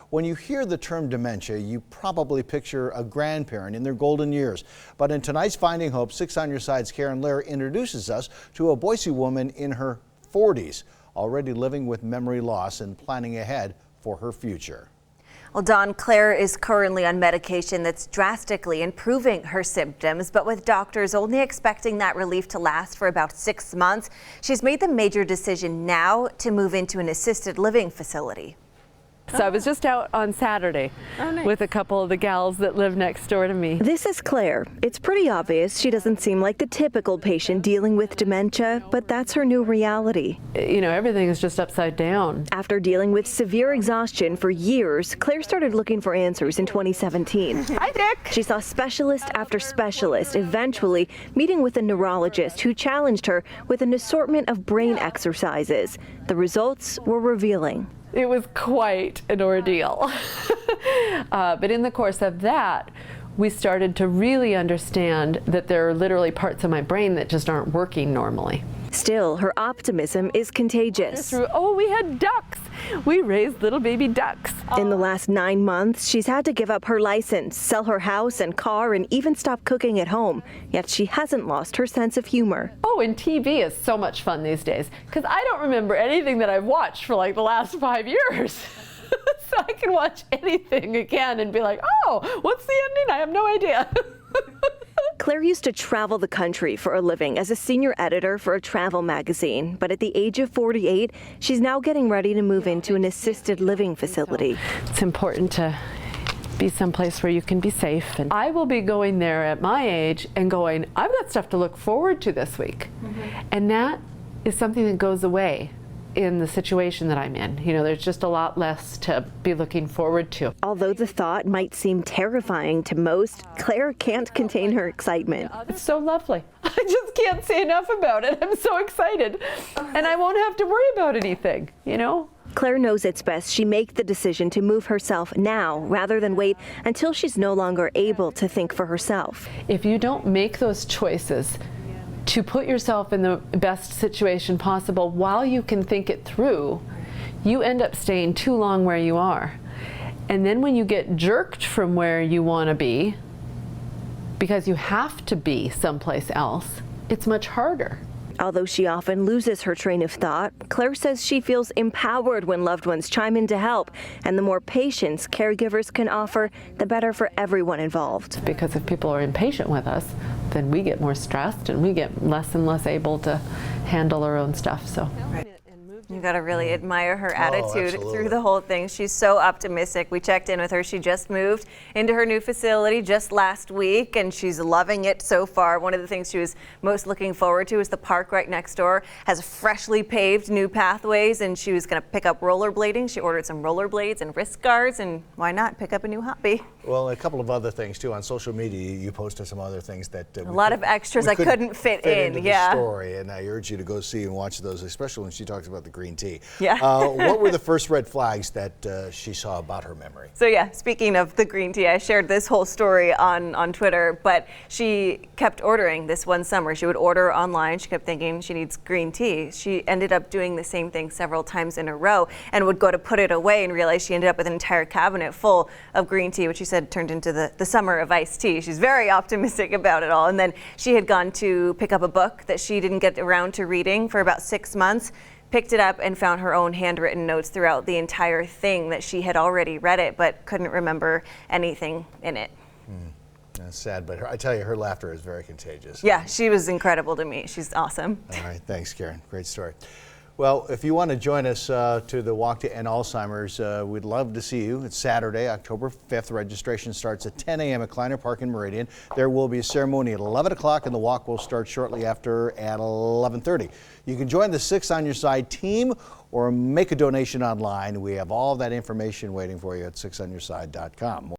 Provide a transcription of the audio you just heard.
When you hear the term dementia, you probably picture a grandparent in their golden years. But in tonight's Finding Hope, 6 on Your Side's Karen Lair introduces us to a Boise woman in her 40s, already living with memory loss and planning ahead for her future. Well, Dawn, Claire is currently on medication that's drastically improving her symptoms, but with doctors only expecting that relief to last for about 6 months, she's made the major decision now to move into an assisted living facility. So I was just out on Saturday with a couple of the gals that live next door to me. This is Claire. It's pretty obvious she doesn't seem like the typical patient dealing with dementia, but that's her new reality. You know, everything is just upside down. After dealing with severe exhaustion for years, Claire started looking for answers in 2017. Hi, Dick. She saw specialist after specialist, eventually meeting with a neurologist who challenged her with an assortment of brain exercises. The results were revealing. It was quite an ordeal. But in the course of that, we started to really understand that there are literally parts of my brain that just aren't working normally. Still, her optimism is contagious. Oh, we had ducks. We raised little baby ducks. In the last 9 months, she's had to give up her license, sell her house and car, and even stop cooking at home. Yet she hasn't lost her sense of humor. Oh, and TV is so much fun these days, because I don't remember anything that I've watched for like the last 5 years. So I can watch anything again and be like, oh, what's the ending? I have no idea. Claire used to travel the country for a living as a senior editor for a travel magazine, but at the age of 48, she's now getting ready to move into an assisted living facility. It's important to be someplace where you can be safe. And I will be going there at my age and going, I've got stuff to look forward to this week. And that is something that goes away in the situation that I'm in. You know, there's just a lot less to be looking forward to. Although the thought might seem terrifying to most, Claire can't contain her excitement. It's so lovely. I just can't say enough about it. I'm so excited. And I won't have to worry about anything, you know? Claire knows it's best she make the decision to move herself now rather than wait until she's no longer able to think for herself. If you don't make those choices to put yourself in the best situation possible while you can think it through, you end up staying too long where you are. And then when you get jerked from where you want to be, because you have to be someplace else, it's much harder. Although she often loses her train of thought, Claire says she feels empowered when loved ones chime in to help, and the more patience caregivers can offer, the better for everyone involved. Because if people are impatient with us, then we get more stressed and we get less and less able to handle our own stuff. So. You got to really admire her attitude absolutely. through the whole thing. She's so optimistic. We checked in with her. She just moved into her new facility just last week, and she's loving it so far. One of the things she was most looking forward to is the park right next door has freshly paved new pathways, and she was going to pick up rollerblading. She ordered some rollerblades and wrist guards, and why not pick up a new hobby? Well, a couple of other things too. On social media, you posted some other things that a lot of extras I couldn't fit in. Into the story, and I urge you to go see and watch those, especially when she talks about the green tea. Yeah. What were the first red flags that she saw about her memory? So yeah, speaking of the green tea, I shared this whole story on Twitter, but she kept ordering this one summer. She would order online. She kept thinking she needs green tea. She ended up doing the same thing several times in a row and would go to put it away and realize she ended up with an entire cabinet full of green tea, which she said turned into the summer of iced tea. She's very optimistic about it all. And then she had gone to pick up a book that she didn't get around to reading for about 6 months, picked it up and found her own handwritten notes throughout the entire thing that she had already read it but couldn't remember anything in it. That's sad, but I tell you, her laughter is very contagious. Yeah, she was incredible to me. She's awesome. All right, thanks, Karen. Great story. Well, if you want to join us to the Walk to End Alzheimer's, we'd love to see you. It's Saturday, October 5th. Registration starts at 10 a.m. at Kleiner Park in Meridian. There will be a ceremony at 11 o'clock, and the walk will start shortly after at 11:30. You can join the 6 on Your Side team or make a donation online. We have all that information waiting for you at 6onyourside.com.